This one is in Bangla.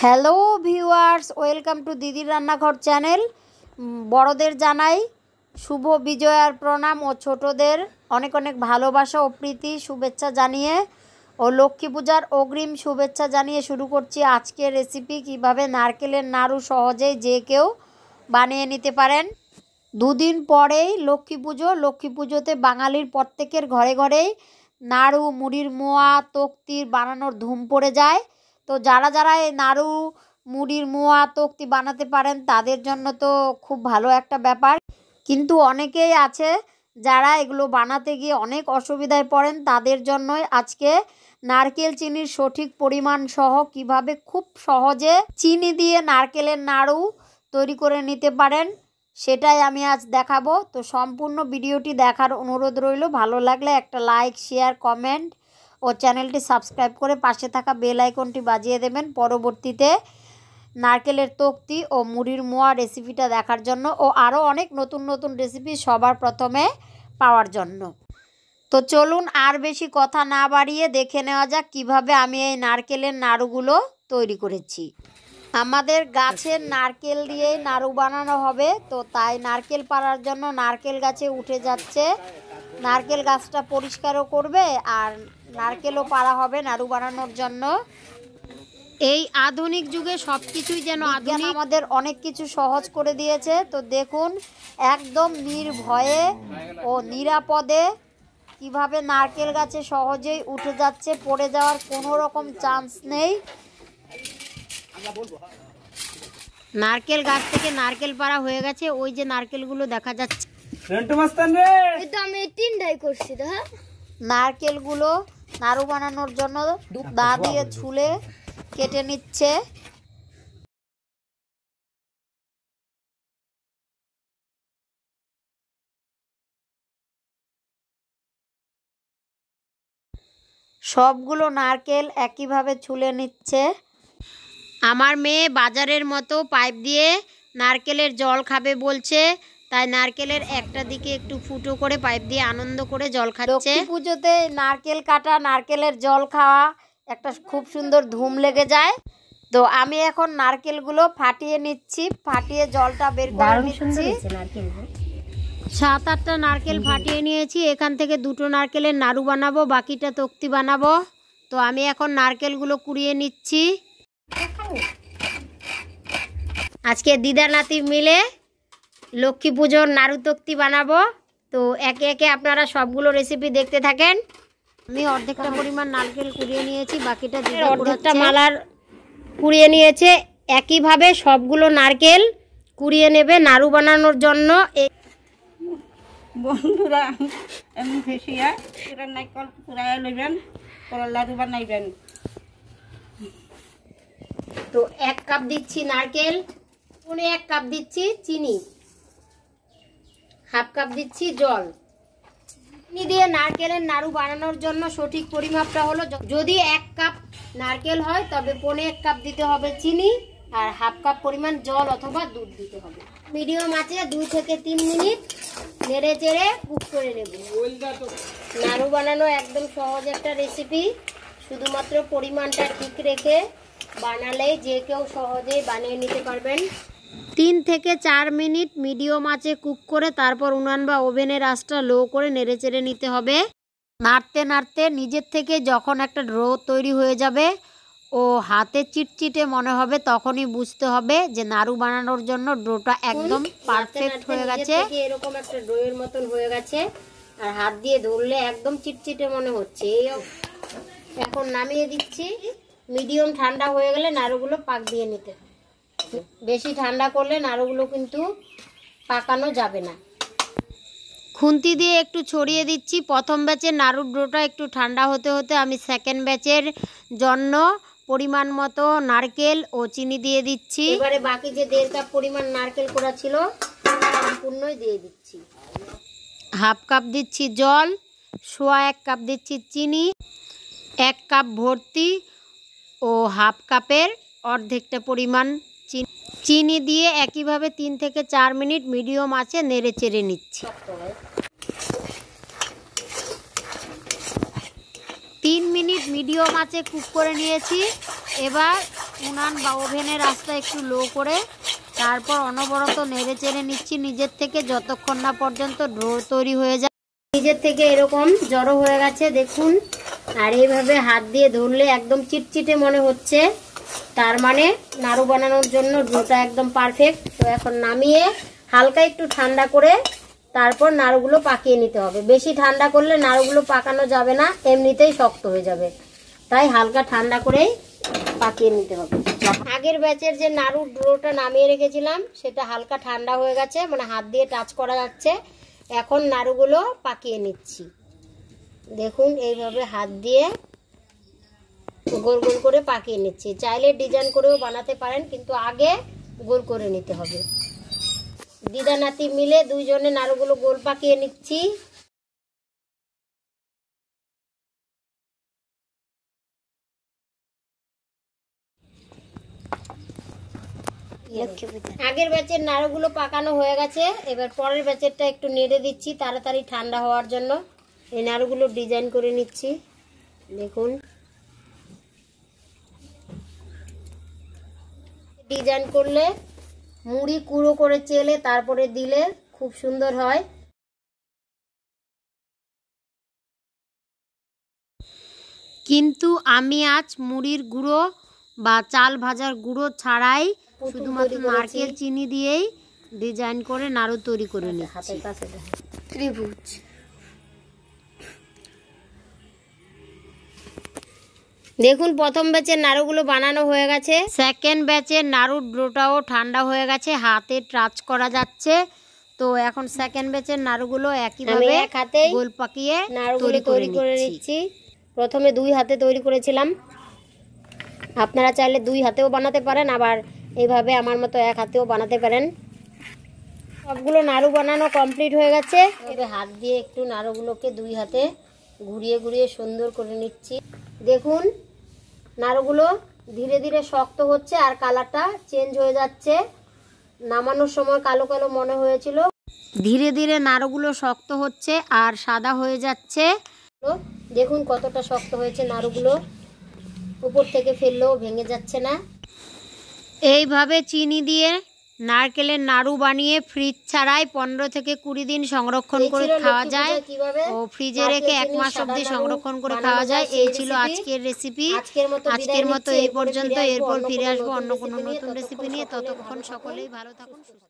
হ্যালো ভিউয়ার্স, ওয়েলকাম টু দিদির রান্নাঘর চ্যানেল। বড়দের জানাই শুভ বিজয়ার প্রণাম ও ছোটদের অনেক অনেক ভালোবাসা ও প্রীতি শুভেচ্ছা জানিয়ে ও লক্ষ্মী পূজার অগ্রিম শুভেচ্ছা জানিয়ে শুরু করছি আজকের রেসিপি। কিভাবে নারকেলের নাড়ু সহজেই যে কেউ বানিয়ে নিতে পারেন। দুদিন পরেই লক্ষ্মী পুজো। লক্ষ্মী পুজোতে বাঙালির প্রত্যেকের ঘরে ঘরেই নাড়ু, মুড়ির মোয়া, তক্তির বানানোর ধুম পড়ে যায়। তো যারা যারা এই নাড়ু, মুড়ির মোয়া, তক্তি বানাতে পারেন তাদের জন্য তো খুব ভালো একটা ব্যাপার। কিন্তু অনেকেই আছে যারা এগুলো বানাতে গিয়ে অনেক অসুবিধায় পড়েন। তাদের জন্যই আজকে নারকেল চিনির সঠিক পরিমাণ সহ কিভাবে খুব সহজে চিনি দিয়ে নারকেলের নাড়ু তৈরি করে নিতে পারেন সেটাই আমি আজ দেখাবো। তো সম্পূর্ণ ভিডিওটি দেখার অনুরোধ রইল। ভালো লাগলে একটা লাইক, শেয়ার, কমেন্ট ও চ্যানেলটি সাবস্ক্রাইব করে পাশে থাকা বেল আইকনটি বাজিয়ে দেবেন পরবর্তীতে নারকেলের তক্তি ও মুড়ির মোয়া রেসিপিটা দেখার জন্য ও আরও অনেক নতুন নতুন রেসিপি সবার প্রথমে পাওয়ার জন্য। তো চলুন আর বেশি কথা না বাড়িয়ে দেখে নেওয়া যাক কীভাবে আমি এই নারকেলের নাড়ুগুলো তৈরি করেছি। আমাদের গাছের নারকেল দিয়েই নাড়ু বানানো হবে, তো তাই নারকেল পাড়ার জন্য নারকেল গাছে উঠে যাচ্ছে। নারকেল গাছটা পরিষ্কারও করবে আর নারকেলও পাড়া হবে নাড়ু বানানোর জন্য। এই আধুনিক যুগে সব কিছুই যেন আধুনিক, আমাদের অনেক কিছু সহজ করে দিয়েছে। তো দেখুন একদম নির্ভয়ে ও নিরাপদে কিভাবে নারকেল গাছে সহজেই উঠে যাচ্ছে, পড়ে যাওয়ার কোনো রকম চান্স নেই। নারকেল গাছ থেকে নারকেল পাড়া হয়ে গেছে, ওই যে নারকেলগুলো দেখা যাচ্ছে। নারকেলগুলো নাড়ু বানানোর জন্য দা দিয়ে ছুলে কেটে নিচ্ছে। সবগুলো নারকেল একইভাবে ছুলে নিচ্ছে। আমার মেয়ে বাজারের মতো পাইপ দিয়ে নারকেলের জল খাবে বলছে, তাই নারকেলের একটা দিকে একটু ফুটো করে পাইপ দিয়ে আনন্দ করে জল খাচ্ছে। লক্ষ্মী পুজোতে নারকেল কাটা, নারকেলের জল খাওয়া একটা খুব সুন্দর ধুম লেগে যায়। তো আমি এখন নারকেলগুলো ফাটিয়ে নিচ্ছি, ফাটিয়ে জলটা বের করে নিচ্ছি। 7-8টা নারকেল ফাটিয়ে নিয়েছি। এখান থেকে 2টো নারকেলের নাড়ু বানাবো, বাকিটা তক্তি বানাবো। তো আমি এখন নারকেলগুলো কুড়িয়ে নিচ্ছি। আজকে দিদা নাতি মিলে লক্ষ্মী পুজোর নাড়ু তক্তি বানাবো। তো একে একে আপনারা সবগুলো রেসিপি দেখতে থাকেন। আমি অর্ধেকটা পরিমাণ নারকেল কুড়িয়ে নিয়েছি, বাকিটা অর্ধেকটা মালার কুড়িয়ে নিয়েছে। একইভাবে সবগুলো নারকেল কুড়িয়ে নেবে নাড়ু বানানোর জন্য। বন্ধুরা এমন ফেসিয়া নারকেল কুড়াইয়া লইবেন, লাড়ু বানাইবেন। তো 1 কাপ দিচ্ছি নারকেল, 1 কাপ দিচ্ছি চিনি, 1/2 কাপ দিচ্ছি জল। চিনি দিয়ে নারকেলের নাড়ু বানানোর জন্য সঠিক পরিমাপটা হলো, যদি 1 কাপ নারকেল হয় তবে 1/4 কাপ দিতে হবে চিনি আর 1/2 কাপ পরিমাণ জল অথবা দুধ দিতে হবে। মিডিয়াম আঁচে 2 থেকে 3 মিনিট নেড়ে চেড়ে কুক করে নেব। নাড়ু বানানো একদম সহজ একটা রেসিপি, শুধুমাত্র পরিমাণটা ঠিক রেখে বানালেই যে কেউ সহজেই বানিয়ে নিতে পারবেন। 3 থেকে 4 মিনিট মিডিয়াম আঁচে কুক করে তারপর উনান বা ওভেনের আঁচটা লো করে নেড়ে চেড়ে নিতে হবে। নাড়তে নাড়তে নিজের থেকে যখন একটা ডো তৈরি হয়ে যাবে ও হাতে চিটচিটে মনে হবে, তখনই বুঝতে হবে যে নাড়ু বানানোর জন্য ডোটা একদম পারফেক্ট হয়ে গেছে। এরকম একটা ডোয়ের মতন হয়ে গেছে আর হাত দিয়ে ধরলে একদম চিটচিটে মনে হচ্ছে। এখন নামিয়ে দিচ্ছি। মিডিয়াম ঠান্ডা হয়ে গেলে নাড়ুগুলো পাক দিয়ে নিতে হবে। বেশি ঠান্ডা করলে নাড়ুগুলো কিন্তু পাকানো যাবে না। খুন্তি দিয়ে একটু ছড়িয়ে দিচ্ছি। প্রথম ব্যাচের নাড়ুর ডোটা একটু ঠান্ডা হতে হতে আমি সেকেন্ড ব্যাচের জন্য পরিমাণ মতো নারকেল ও চিনি দিয়ে দিচ্ছি। এবারে বাকি যে 1.5 কাপ পরিমাণ নারকেল কোড়া ছিল সম্পূর্ণই দিয়ে দিচ্ছি। 1/2 কাপ দিচ্ছি জল, 1/4 কাপ দিচ্ছি চিনি, 1 কাপ ভর্তি ও 1/2 কাপের অর্ধেকটা পরিমাণ চিনি দিয়ে একইভাবে 3 থেকে 4 মিনিট মিডিয়াম আঁচে নেড়ে চেড়ে নিচ্ছি। 3 মিনিট মিডিয়াম আঁচে কুক করে নিয়েছি। এবার উনান বা ওভেনের আঁচটা একটু লো করে তারপর অনবরত নেড়ে চেড়ে নিচ্ছি নিজের থেকে, যতক্ষণ না পর্যন্ত ডো তৈরি হয়ে যায়। নিজের থেকে এরকম জড়ো হয়ে গেছে দেখুন। আর এইভাবে হাত দিয়ে ধরলে একদম চিটচিটে মনে হচ্ছে, তার মানে নাড়ু বানানোর জন্য ডোটা একদম পারফেক্ট। তো এখন নামিয়ে হালকা একটু ঠান্ডা করে তারপর নাড়ুগুলো পাকিয়ে নিতে হবে। বেশি ঠান্ডা করলে নাড়ুগুলো পাকানো যাবে না, এমনিতেই শক্ত হয়ে যাবে। তাই হালকা ঠান্ডা করেই পাকিয়ে নিতে হবে। আগের ব্যাচের যে নাড়ুর ডোটা নামিয়ে রেখেছিলাম সেটা হালকা ঠান্ডা হয়ে গেছে, মানে হাত দিয়ে টাচ করা যাচ্ছে। এখন নাড়ুগুলো পাকিয়ে নিচ্ছি। দেখুন এইভাবে হাত দিয়ে গোল গোল করে পাকিয়ে নিচ্ছি। চাইলে ডিজাইন করেও বানাতে পারেন, কিন্তু আগে গোল করে নিতে হবে। দিদা নাতি মিলে দুইজনে নাড়ুগুলো গোল পাকিয়ে নিচ্ছি। আগের ব্যাচের নাড়ুগুলো পাকানো হয়ে গেছে, এবার পরের ব্যাচেরটা একটু নেড়ে দিচ্ছি তাড়াতাড়ি ঠান্ডা হওয়ার জন্য। এই নাড়ুগুলো ডিজাইন করে নিচ্ছি। দেখুন ডিজাইন করলে মুড়ি কুড়ো করে চেলে তারপরে দিলে খুব সুন্দর হয়। কিন্তু আমি আজ মুড়ির গুঁড়ো বা চাল ভাজার গুঁড়ো ছাড়াই শুধুমাত্র নারকেল চিনি দিয়েই ডিজাইন করে নাড়ু তৈরি করে নিচ্ছি। ত্রিভুজ। দেখুন প্রথম ব্যাচের নাড়ুগুলো বানানো হয়ে গেছে, সেকেন্ড ব্যাচের নাড়ুর ডোটাও ঠান্ডা হয়ে গেছে, হাতে টাচ করা যাচ্ছে। তো এখন সেকেন্ড ব্যাচের নাড়ুগুলো একইভাবে এক হাতে গোল পাকিয়ে নাড়ুগুলো তৈরি করে নিচ্ছি। প্রথমে দুই হাতে তৈরি করেছিলাম, আপনারা চাইলে দুই হাতেও বানাতে পারেন, আবার এইভাবে আমার মতো এক হাতেও বানাতে পারেন। সবগুলো নাড়ু বানানো কমপ্লিট হয়ে গেছে। এবার হাত দিয়ে একটু নাড়ুগুলোকে দুই হাতে ঘুরিয়ে ঘুরিয়ে সুন্দর করে নিচ্ছি। দেখুন নাড়ুগুলো ধীরে ধীরে শক্ত হচ্ছে আর কালারটা চেঞ্জ হয়ে যাচ্ছে। নামানোর সময় কালো কালো মনে হয়েছিল, ধীরে ধীরে নাড়ুগুলো শক্ত হচ্ছে আর সাদা হয়ে যাচ্ছে। দেখুন কতটা শক্ত হয়েছে নাড়ুগুলো, উপর থেকে ফেললেও ভেঙে যাচ্ছে না। এইভাবে চিনি দিয়ে নারকেলের নাড়ু বানিয়ে ফ্রিজ ছাড়াই 15 থেকে 20 দিন সংরক্ষণ করে খাওয়া যায় ও ফ্রিজে রেখে 1 মাস অবধি সংরক্ষণ করে খাওয়া যায়। এই ছিল আজকের রেসিপি। আজকের মতো এই পর্যন্ত। এরপর ফিরে আসবো অন্য কোনো নতুন রেসিপি নিয়ে। ততক্ষণ সকলেই ভালো থাকুন, সুস্থ থাকুন।